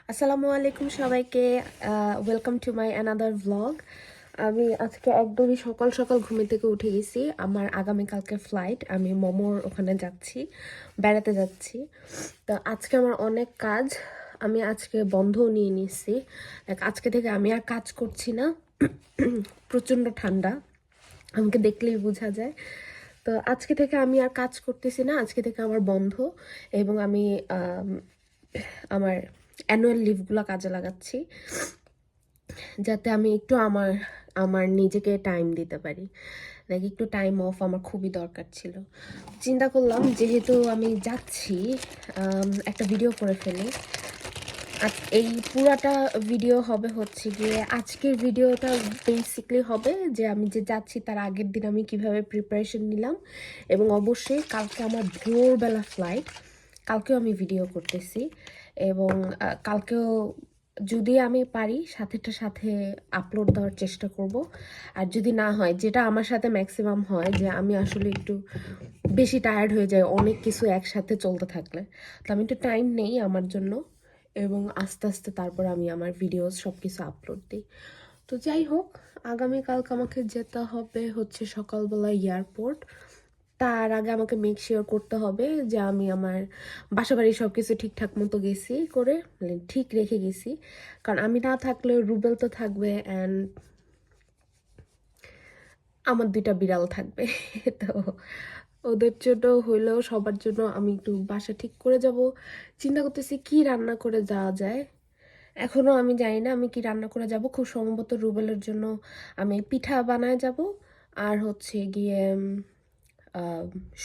আসসালামু আলাইকুম সবাইকে। Welcome to my another vlog. আমি আজকে একদমই সকাল সকাল ঘুমে থেকে উঠে গেছি। আমার আগামীকালকে ফ্লাইট, আমি মোমোর ওখানে যাচ্ছি, বেড়াতে যাচ্ছি। তো আজকে আমার অনেক কাজ, আমি আজকে বন্ধও নিয়ে নিচ্ছি। আজকে থেকে আমি আর কাজ করছি না। প্রচণ্ড ঠান্ডা, আমাকে দেখলেই বোঝা যায়। তো আজকে থেকে আমি আর কাজ করতেছি না, আজকে থেকে আমার বন্ধ। এবং আমি আমার অ্যানুয়াল লিভগুলো কাজে লাগাচ্ছি, যাতে আমি একটু আমার আমার নিজেকে টাইম দিতে পারি। একটু টাইম অফ আমার খুবই দরকার ছিল। চিন্তা করলাম যেহেতু আমি যাচ্ছি, একটা ভিডিও করে ফেলি। এই পুরাটা ভিডিও হবে হচ্ছে গিয়ে, আজকের ভিডিওটা বেসিকলি হবে যে আমি যে যাচ্ছি তার আগের দিন আমি কিভাবে প্রিপারেশন নিলাম। এবং অবশ্যই কালকে আমার ভোরবেলা ফ্লাইট, কালকেও আমি ভিডিও করতেছি। এবং কালকেও যদি আমি পারি সাথেটা সাথে আপলোড দেওয়ার চেষ্টা করব। আর যদি না হয়, যেটা আমার সাথে ম্যাক্সিমাম হয়, যে আমি আসলে একটু বেশি টায়ার্ড হয়ে যাই অনেক কিছু একসাথে চলতে থাকলে, তো আমি একটু টাইম নেই আমার জন্য, এবং আস্তে আস্তে তারপর আমি আমার ভিডিওস সব কিছু আপলোড দিই। তো যাই হোক, আগামীকালকে আমাকে যেতে হবে হচ্ছে সকালবেলা এয়ারপোর্ট। তার আগে আমাকে মেক শিওর করতে হবে যে আমি আমার বাসাবাড়ি সব কিছু ঠিকঠাক মতো গেছি করে, মানে ঠিক রেখে গেছি। কারণ আমি না থাকলে রুবেল তো থাকবে, অ্যান্ড আমার দুইটা বিড়াল থাকবে। তো ওদের জন্য হইলেও সবার জন্য আমি একটু বাসা ঠিক করে যাব। চিন্তা করতেছি কি রান্না করে যাওয়া যায়। এখনো আমি জানি না আমি কি রান্না করে যাব। খুব সম্ভবত রুবেলের জন্য আমি পিঠা বানায় যাব, আর হচ্ছে গিয়ে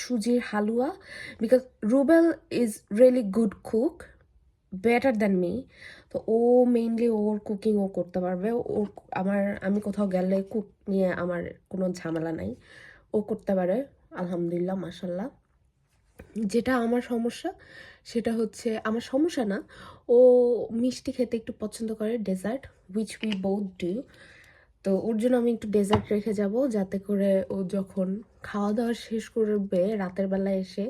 সুজির halwa. Because Rubel is really good cook, better than me. তো ও মেইনলি ওর কুকিং ও করতে পারবে। ওর আমি কোথাও গেলে কুক নিয়ে আমার কোনো ঝামেলা নাই, ও করতে পারে আলহামদুলিল্লাহ মাশাল্লাহ। যেটা আমার সমস্যা, সেটা হচ্ছে আমার সমস্যা না, ও মিষ্টি খেতে একটু পছন্দ করে, dessert, which we both do. তো ওর জন্য আমি একটু ডেজার্ট রেখে যাব, যাতে করে ও যখন খাওয়া দাওয়া শেষ করবে রাতের বেলায় এসে,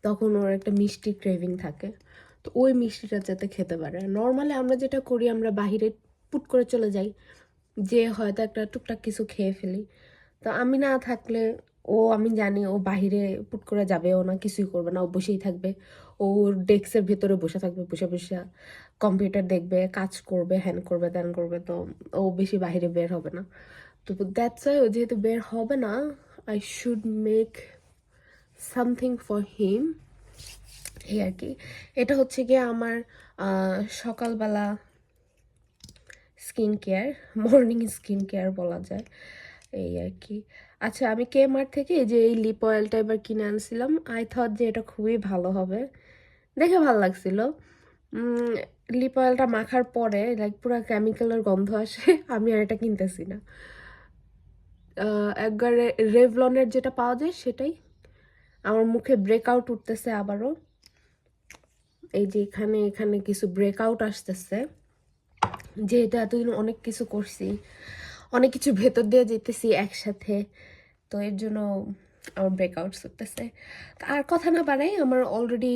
তখন ওর একটা মিষ্টি ক্রেভিং থাকে। তো ওই মিষ্টিটা যাতে খেতে পারে। নর্মালি আমরা যেটা করি, আমরা বাহিরে পুট করে চলে যাই, যে হয়তো একটা টুকটাক কিছু খেয়ে ফেলি। তো আমি না থাকলে আমি জানি ও বাহিরে পুট করে যাবে, ও না কিছুই করবে না, ও বসেই থাকবে। ওর ডেস্কের ভেতরে বসে থাকবে, বসে বসে কম্পিউটার দেখবে, কাজ করবে, হ্যান করবে, ত্যান করবে। তো ও বেশি বাহিরে বের হবে না। তো দ্যাটস ওয়াই, ও যেহেতু বের হবে না, I should make something for him, এই আর কি। এটা হচ্ছে গিয়ে আমার সকালবেলা skin care, morning skin care বলা যায়, এই আর কি। আচ্ছা, আমি কে মার্ট থেকে এই যে এই লিপ অয়েলটা এবার কিনে আনছিলাম। আই থট যে এটা খুবই ভালো হবে, দেখে ভালো লাগছিল। লিপ অয়েলটা মাখার পরে পুরো কেমিক্যালের গন্ধ আসে। আমি আর এটা কিনতেছি না। একবারে রেভলনের যেটা পাওয়া যায় সেটাই। আমার মুখে ব্রেকআউট উঠতেছে আবারও, এই যে এখানে এখানে কিছু ব্রেকআউট আসতেছে, যেহেতু এতদিন অনেক কিছু করছি, অনেক কিছু ভেতর দিয়ে যেতেছি একসাথে, তো এর জন্য আমার ব্রেকআউটস হতেছে। আর কথা না বাড়াই, আমার already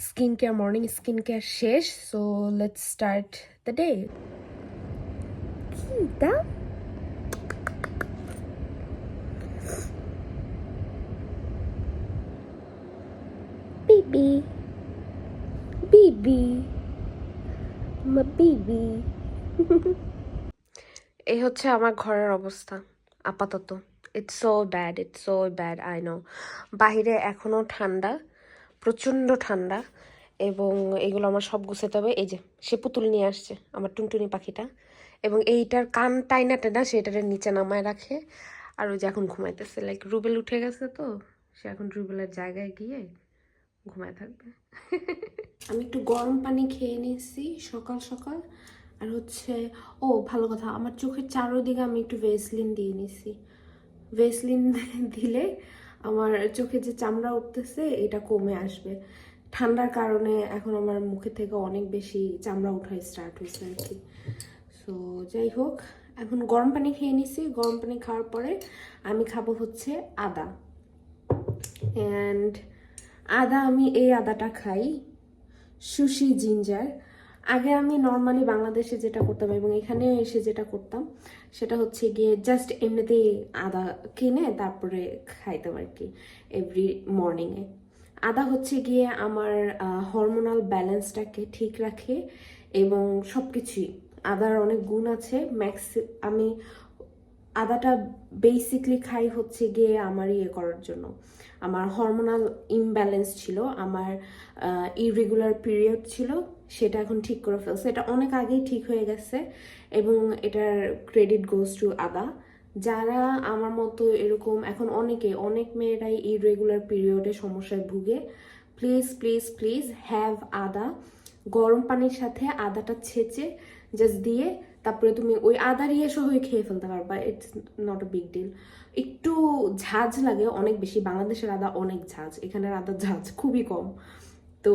skin care, morning skin care শেষ। So let's start the day. দা বিবি, বিবি, মা বিবি। এই হচ্ছে আমার ঘরের অবস্থা আপাতত। It's so bad, it's so bad, I know. বাহিরে এখনো ঠান্ডা, প্রচণ্ড ঠান্ডা। এবং এগুলো আমার সব গুছাতে হবে। এই যে সে পুতুল নিয়ে আসছে আমার টুনটুনি পাখিটা, এবং এইটার কান টাইনা টেনা সেটার নিচে নামায় রাখে। আর ওই যে এখন ঘুমাইতেছে, রুবেল উঠে গেছে, তো সে এখন রুবেলের জায়গায় গিয়ে ঘুমায় থাকবে। আমি একটু গরম পানি খেয়ে নিয়েছি সকাল সকাল। আর হচ্ছে, ও ভালো কথা, আমার চোখের চারোদিকে আমি একটু ভেসলিন দিয়ে নিছি। ভেসলিন দিলে আমার চোখে যে চামড়া উঠতেছে এটা কমে আসবে। ঠান্ডার কারণে এখন আমার মুখে থেকে অনেক বেশি চামড়া উঠাই স্টার্ট হয়েছে আর কি। সো যাই হোক, এখন গরম পানি খেয়ে নিছি। গরম পানি খাওয়ার পরে আমি খাবো হচ্ছে আদা। অ্যান্ড আদা, আমি এই আদাটা খাই সুশি জিঞ্জার। আগে আমি নর্মালি বাংলাদেশে যেটা করতাম এবং এখানে এসে যেটা করতাম সেটা হচ্ছে গিয়ে জাস্ট এমনিতেই আদা কিনে তারপরে খাইতাম আর কি এভরি মর্নিংয়ে। আদা হচ্ছে গিয়ে আমার হরমোনাল ব্যালেন্সটাকে ঠিক রাখে এবং সব কিছুই, আদার অনেক গুণ আছে। আমি আদাটা বেসিকলি খাই হচ্ছে গিয়ে আমার ইয়ে করার জন্য, আমার হরমোনাল ইমব্যালেন্স ছিল, আমার ইরেগুলার পিরিয়ড ছিল, সেটা এখন ঠিক করে ফেলছে। এটা অনেক আগেই ঠিক হয়ে গেছে এবং এটার ক্রেডিট গোজ টু আদা। যারা আমার মতো এরকম এখন অনেক মেয়েরাই ইরেগুলার পিরিয়ডে সমস্যায় ভুগে, প্লিজ প্লিজ প্লিজ হ্যাভ আদা। গরম পানির সাথে আদাটা ছেঁচে জাস্ট দিয়ে তারপরে তুমি ওই আদার ইয়ে সহই খেয়ে ফেলতে পারবা, it's not a big deal. একটু ঝাঁজ লাগে অনেক বেশি, বাংলাদেশের আদা অনেক ঝাঁজ, এখানের আদার ঝাঁজ খুবই কম। তো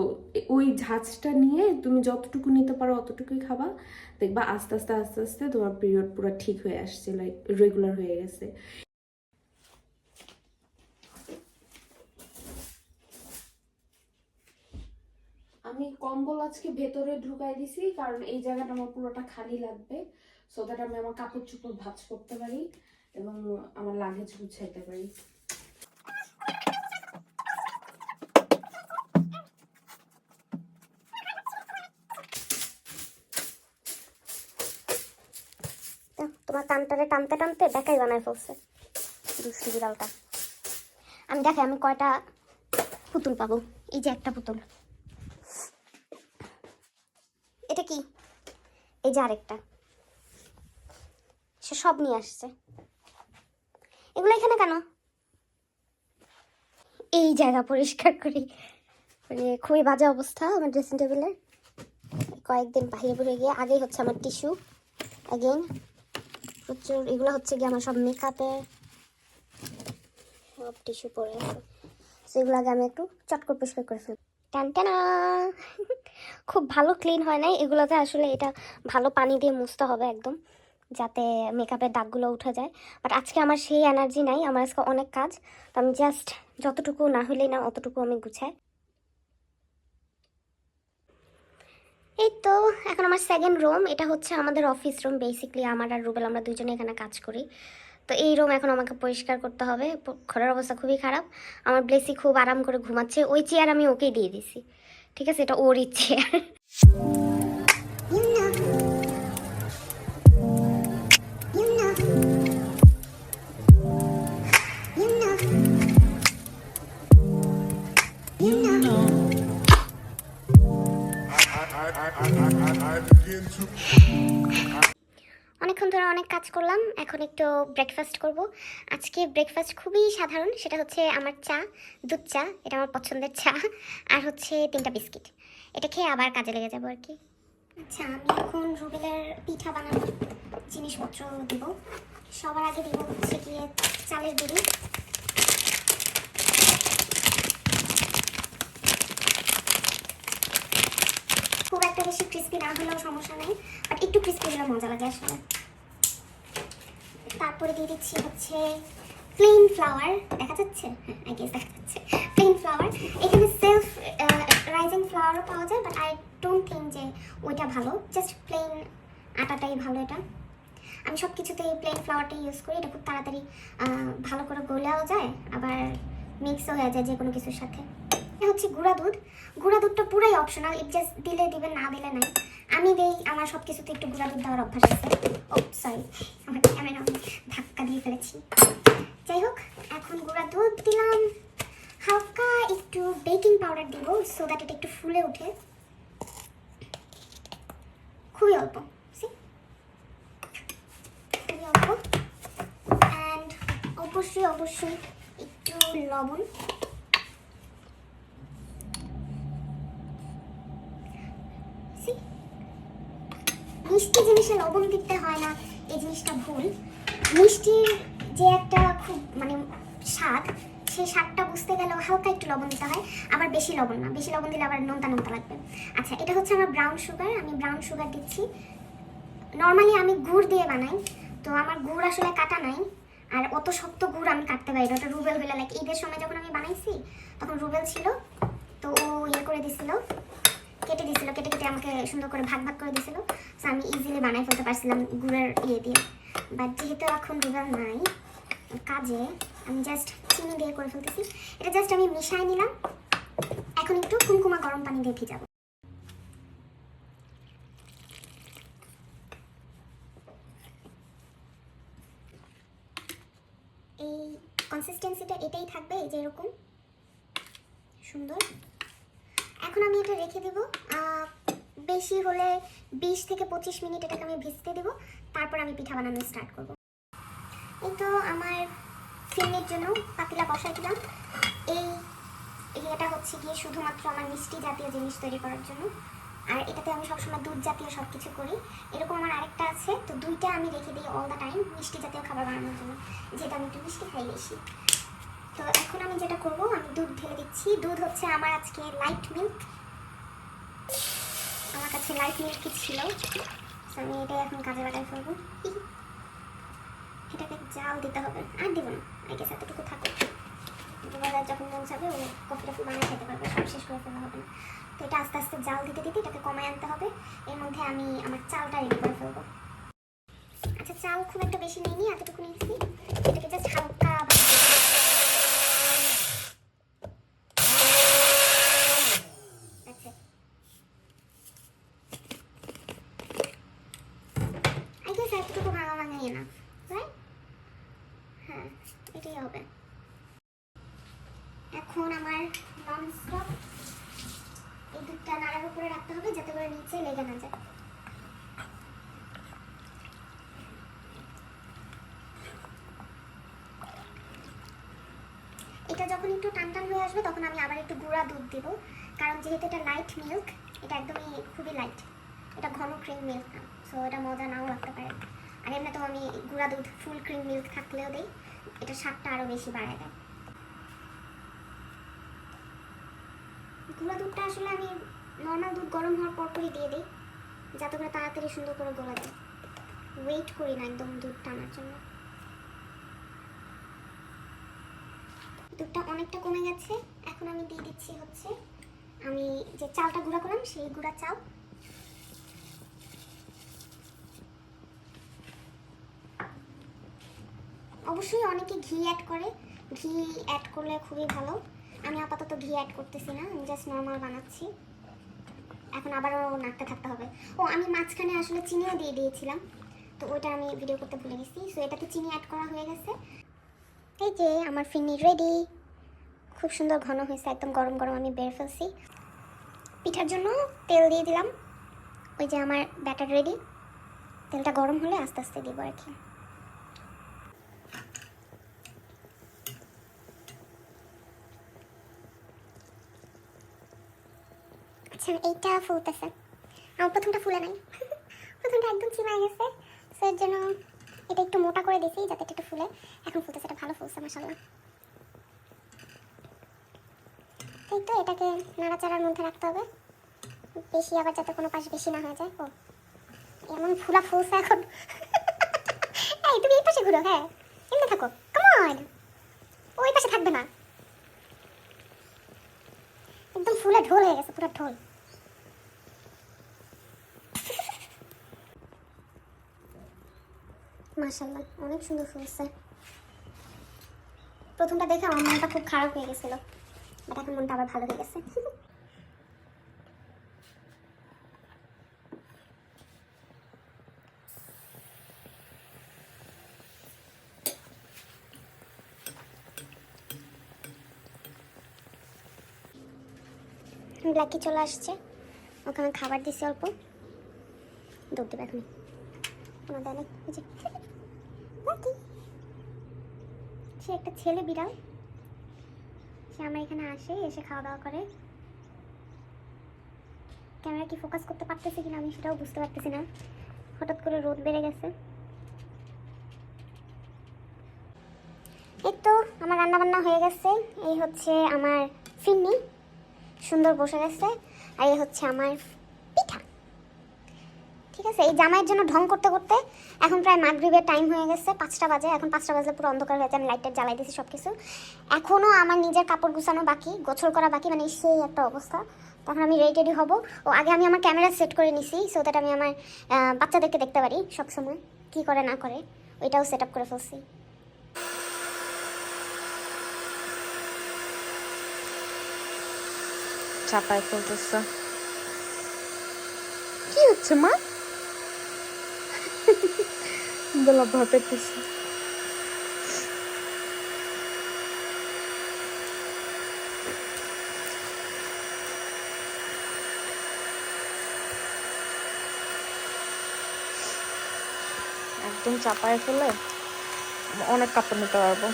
ওই ঝাঁজটা নিয়ে তুমি যতটুকু নিতে পারো অতটুকুই খাবা, দেখবা আস্তে আস্তে আস্তে আস্তে তোমার পিরিয়ড পুরো ঠিক হয়ে আসছে, লাইক রেগুলার হয়ে গেছে। আমি কম্বল আজকে ভেতরে ঢুকাই দিছি কারণ এই জায়গাটা আমার পুরোটা খালি লাগবে, সো দ্যাট আমি আমার কাপড় চোপড় ভাঁজ করতে পারি এবং আমার লাগেজ গুছাইতে পারি। তোমার কানটারে টানতে টানতে দেখাই বানায় ফেলছে দুষ্টু বিড়ালটা। আমি দেখে আমি কয়টা পুতুল পাবো। এই যে একটা পুতুল, এটা কি, এই যে আরেকটা, সে সব নিয়ে আসছে। এগুলো এখানে কেন? এই জায়গা পরিষ্কার করি, মানে খুবই বাজে অবস্থা আমার ড্রেসিং টেবিলের। কয়েকদিন বাইরে বেরে গিয়ে আগেই হচ্ছে আমার টিস্যু অ্যাগেন প্রচুর, এগুলো হচ্ছে গিয়ে আমার সব মেকআপের সব টিস্যু পরে আছে, সেগুলো আগে আমি একটু চট করে পরিষ্কার করে ফেলি। টান টানা খুব ভালো ক্লিন হয় নাই এগুলোতে, আসলে এটা ভালো পানি দিয়ে মুছতে হবে একদম, যাতে মেকআপের দাগগুলো উঠে যায়। বাট আজকে আমার সেই এনার্জি নাই, আমার আজকে অনেক কাজ, তো আমি জাস্ট যতটুকু না হলেই না অতটুকু আমি গুছাই। এই তো এখন আমার সেকেন্ড রুম, এটা হচ্ছে আমাদের অফিস রুম বেসিকলি, আমার আর রুবেল আমরা দুজনে এখানে কাজ করি। তো এই রুম এখন আমাকে পরিষ্কার করতে হবে, ঘরের অবস্থা খুবই খারাপ। আমার ব্লেসি খুব আরাম করে ঘুমাচ্ছে, ওই চেয়ার আমি ওকেই দিয়ে দিছি, ঠিক আছে, এটা ওরই চেয়ার। অনেকক্ষণ ধরে অনেক কাজ করলাম, এখন একটু ব্রেকফাস্ট করব। আজকে ব্রেকফাস্ট খুবই সাধারণ, সেটা হচ্ছে আমার চা, দুধ চা, এটা আমার পছন্দের চা, আর হচ্ছে 3টা বিস্কিট। এটা খেয়ে আবার কাজে লেগে যাবো আর কি। আচ্ছা, আমি এখন রুবেলের পিঠা বানানোর জিনিসপত্র দিব। সবার আগে দিব হচ্ছে গিয়ে চালের গুঁড়ি, খুব একটা বেশি ক্রিস্পি না হলেও সমস্যা নেই, বাট একটু ক্রিস্পি হলে মজা লাগে আসলে। তারপরে দিয়ে দিচ্ছি হচ্ছে প্লেন ফ্লাওয়ার, দেখা যাচ্ছে, আই গেস দেখা যাচ্ছে, প্লেন ফ্লাওয়ার। এখানে সেলফ রাইজিং ফ্লাওয়ারও পাওয়া যায়, বাট আই ডোন্ট থিঙ্ক যে ওইটা ভালো, জাস্ট প্লেন আটাটাই ভালো। এটা আমি সব কিছুতেই প্লেন ফ্লাওয়ারটাই ইউজ করি, এটা খুব তাড়াতাড়ি ভালো করে গলেও যায়, আবার মিক্সও হয়ে যায় যে কোনো কিছুর সাথে। এটা হচ্ছে গুঁড়া দুধ, গুঁড়া দুধটা পুরাই অপশনাল, ইট জাস্ট দিলে দিবেন না দিলে নাই। আমি দেই, আমার সব কিছুতে একটু গুঁড়া দুধ দেওয়ার অভ্যাস আছে। ও সরি, আমার ক্যামেরা ধাক্কা দিয়ে ফেলেছি। যাই হোক, এখন গুঁড়া দুধ দিলাম, হালকা একটু বেকিং পাউডার দিব সো দ্যাট এটা একটু ফুলে ওঠে, খুবই অল্প, খুবই অল্প। অ্যান্ড অবশ্যই অবশ্যই একটু লবণ। মিষ্টি জিনিসে লবণ দিতে হয় না, এই জিনিসটা ভুল। মিষ্টির যে একটা খুব মানে স্বাদ, সেই স্বাদটা বুঝতে গেলেও হালকা একটু লবণ দিতে হয়, আবার বেশি লবণ না, বেশি লবণ দিলে আবার নোনতা নোনতা লাগবে। আচ্ছা, এটা হচ্ছে আমার ব্রাউন সুগার, আমি ব্রাউন সুগার দিচ্ছি। নর্মালি আমি গুড় দিয়ে বানাই, তো আমার গুড় আসলে কাটা নাই, আর অত শক্ত গুড় আমি কাটতে পারি না। ওটা রুবেল হইলে, লাইক ঈদের সময় যখন আমি বানাইছি তখন রুবেল ছিল, তো ও ইয়ে করে দিছিল, কেটে দিয়েছিল, কেটে কেটে আমাকে সুন্দর করে ভাগ ভাগ করে দিয়েছিল। সো আমি ইজিলি বানাই ফেলতে পারছিলাম গুড়ের ইয়ে দিয়ে। বাট যেহেতু এখন রুবেল নাই কাজে, আমি জাস্ট চিনি দিয়ে করে ফেলতেছি। এটা জাস্ট আমি মিশাই নিলাম। এখন একটু কুমকুমা গরম পানি দিয়ে ভিজাবো। এই কনসিস্টেন্সিটা এটাই থাকবে, এই যে এরকম সুন্দর। এখন আমি এটা রেখে দেব, বেশি হলে 20 থেকে 25 মিনিট এটাকে আমি ভিজতে দেব। তারপর আমি পিঠা বানানো স্টার্ট করব। এই তো আমার ফিরনির জন্য পাতিলা বসাই দিলাম। এটা হচ্ছে গিয়ে শুধুমাত্র আমার মিষ্টি জাতীয় জিনিস তৈরি করার জন্য। আর এটাতে আমি সবসময় দুধ জাতীয় সব কিছু করি। এরকম আমার আরেকটা আছে, তো দুইটা আমি রেখে দিই অল দ্য টাইম মিষ্টি জাতীয় খাবার বানানোর জন্য, যেটা আমি একটু মিষ্টি খাই বেশি। তো এখন আমি যেটা করব, আমি দুধ ঢেলে দিচ্ছি। দুধ হচ্ছে আমার আজকে লাইট মিল্ক, আমার কাছে লাইট মিল্কই ছিল। তো আমি এটা এখন কাজে লাগাই ফেলবো। এটাকে জাল দিতে হবে, আর দিব না, আই গেস এতটুকু থাকুক। দুবেলা যখন মন চাবে ও কফি টফি বানিয়ে খেতে পারবে, সব শেষ করে ফেলা হবে না। তো এটা আস্তে আস্তে জাল দিতে দিতে এটাকে কমায় আনতে হবে। এর মধ্যে আমি আমার চালটা রেডি করে ফেলবো। আচ্ছা, চাল খুব একটা বেশি নিইনি, এতটুকু নিয়েছি। এটাকে জাস্ট হালকা এতটুকু ভাঙা ভাঙাই না, রাইট? হ্যাঁ, এটাই হবে। এখন আমার ননস্টপ এই দুধটা নাড়ার উপরে রাখতে হবে, যাতে করে নিচে লেগে না যায়। এটা যখন একটু টান টান হয়ে আসবে তখন আমি আবার একটু গুঁড়া দুধ দিব, কারণ যেহেতু এটা লাইট মিল্ক, এটা একদমই খুবই লাইট, এটা ঘন ক্রিম মিল্ক না। সো এটা মজা নাও লাগতে পারে। আর এমনিতেও আমি গুঁড়া দুধ ফুল ক্রিম মিল্ক থাকলেও দিই, এটা স্বাদটা আরও বেশি বাড়ায় দেয়। গুঁড়া দুধটা আসলে আমি নর্মাল দুধ গরম হওয়ার পরপরই দিয়ে দিই, যাতে করে তাড়াতাড়ি সুন্দর করে গলা যায়। ওয়েট করি না একদম দুধ টানার জন্য। দুধটা অনেকটা কমে গেছে। এখন আমি দিয়ে দিচ্ছি হচ্ছে আমি যে চালটা গুঁড়া করলাম সেই গুঁড়া চাল। অবশ্যই অনেকে ঘি অ্যাড করে, ঘি অ্যাড করলে খুবই ভালো। আমি আপাতত ঘি অ্যাড করতেছি না, আমি জাস্ট নর্মাল বানাচ্ছি। এখন আবারও নাড়তে থাকতে হবে। ও, আমি মাঝখানে আসলে চিনিও দিয়ে দিয়েছিলাম, তো ওইটা আমি ভিডিও করতে ভুলে গেছি। সো এটাতে চিনি অ্যাড করা হয়ে গেছে। এই যে আমার ফিরনি রেডি, খুব সুন্দর ঘন হয়েছে, একদম গরম গরম আমি বের ফেলছি। পিঠার জন্য তেল দিয়ে দিলাম। ওই যে আমার ব্যাটার রেডি, তেলটা গরম হলে আস্তে আস্তে দিব আর কি। আচ্ছা, এইটা ফুলতেছে, আমার প্রথমটা ফুলে নাই প্রথমটা একদম চিমায় গেছে। সো এর জন্য এটা একটু মোটা করে দিয়েছি যাতে এটা একটু ফুলে। এখন ফুলতেছে, এটা ভালো ফুলছে মাশাআল্লাহ। এই তো এটাকে নাড়াচাড়ার মধ্যে রাখতে হবে, বেশি আবার যাতে কোনো পাশ বেশি না হয়ে যায়। ও, এমন ফুলা ফুলছে এখন এই তুমি এই পাশে ঘুরো, হ্যাঁ এমনি থাকো, কাম অন, ওই পাশে থাকবে না। একদম ফুলে ঢোল হয়ে গেছে, পুরো ঢোল। মাশাআল্লাহ, অনেক সুন্দর ফুলছে। প্রথমটা দেখে আমার মনটা খুব খারাপ হয়ে গেছিল, বাট এখন মনটা আবার ভালো হয়ে গেছে। ব্ল্যাকি চলে আসছে, ওকে আমি খাবার দিচ্ছি অল্প, দৌড় দেবে এখন কোনো দেয় নাই। ব্ল্যাকি, সে একটা ছেলে বিড়াল, সে আমার এখানে আসে, এসে খাওয়া দাওয়া করে। ক্যামেরা কি ফোকাস করতে পারতেছি কিনা আমি সেটাও বুঝতে পারতেছি না, হঠাৎ করে রোদ বেড়ে গেছে। এই তো আমার রান্না বান্না হয়ে গেছে। এই হচ্ছে আমার ফিরনি, সুন্দর বসে গেছে। আর এই হচ্ছে আমার পিঠা। ঠিক আছে, এই জামাইয়ের জন্য ঢং করতে করতে এখন প্রায় মাগরিবের টাইম হয়ে গেছে, 5টা বাজে। এখন 5টা বাজলে পুরো অন্ধকার হয়েছে, আমি লাইটটা জ্বালাই দিয়েছি সব কিছু। এখনও আমার নিজের কাপড় গুছানো বাকি, গোছল করা বাকি, মানে সেই একটা অবস্থা। তখন আমি রেডি হব। ও আগে আমি আমার ক্যামেরা সেট করে নিছি, সো দ্যাট আমি আমার বাচ্চাদেরকে দেখতে পারি সবসময় কী করে না করে, ওইটাও সেট আপ করে ফেলছি। চাপায় ফেলতেছে। কি হচ্ছে মা? বেলা ভয় পেতেছে। একদম চাপায় ফেলে অনেক কাপড় নিতে পারবো।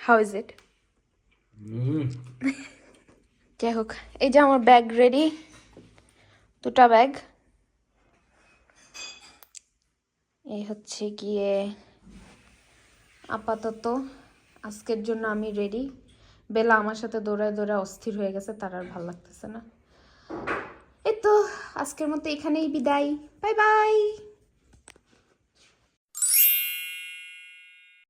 How is it? যাই হোক, এই যে আমার ব্যাগ রেডি, 2টা ব্যাগ। এই হচ্ছে গিয়ে আপাতত আজকের জন্য আমি রেডি। বেলা আমার সাথে দৌড়ায় দৌড়ায় অস্থির হয়ে গেছে, তার আর ভালো লাগতেছে না। এই তো আজকের মতো এখানেই বিদায়, বাই বাই।